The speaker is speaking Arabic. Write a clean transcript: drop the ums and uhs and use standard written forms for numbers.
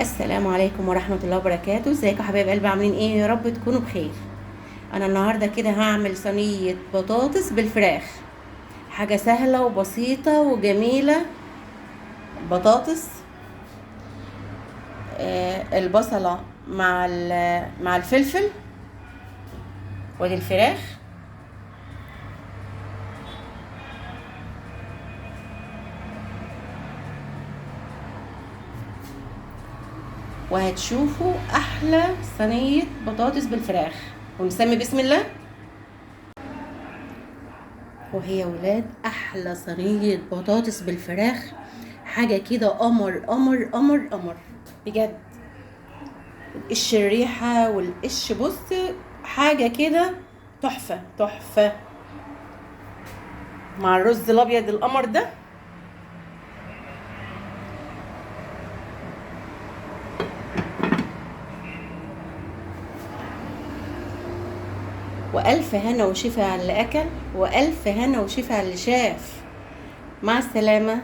السلام عليكم ورحمة الله وبركاته. ازيكم يا حبايب قلبي؟ عاملين ايه؟ يا رب تكونوا بخير. انا النهاردة كده هعمل صينية بطاطس بالفراخ. حاجة سهلة وبسيطة وجميلة. بطاطس، البصلة مع الفلفل، ودي الفراخ، وهتشوفوا احلى صينية بطاطس بالفراخ. ونسمي بسم الله. وهي يا ولاد احلى صينيه بطاطس بالفراخ. حاجه كده قمر قمر قمر قمر بجد. القش الريحه والقش، بص، حاجه كده تحفه تحفه مع الرز الابيض القمر ده. والف هنا وشفا على اللي اكل، والف هنا وشفا على اللي شاف. مع السلامه.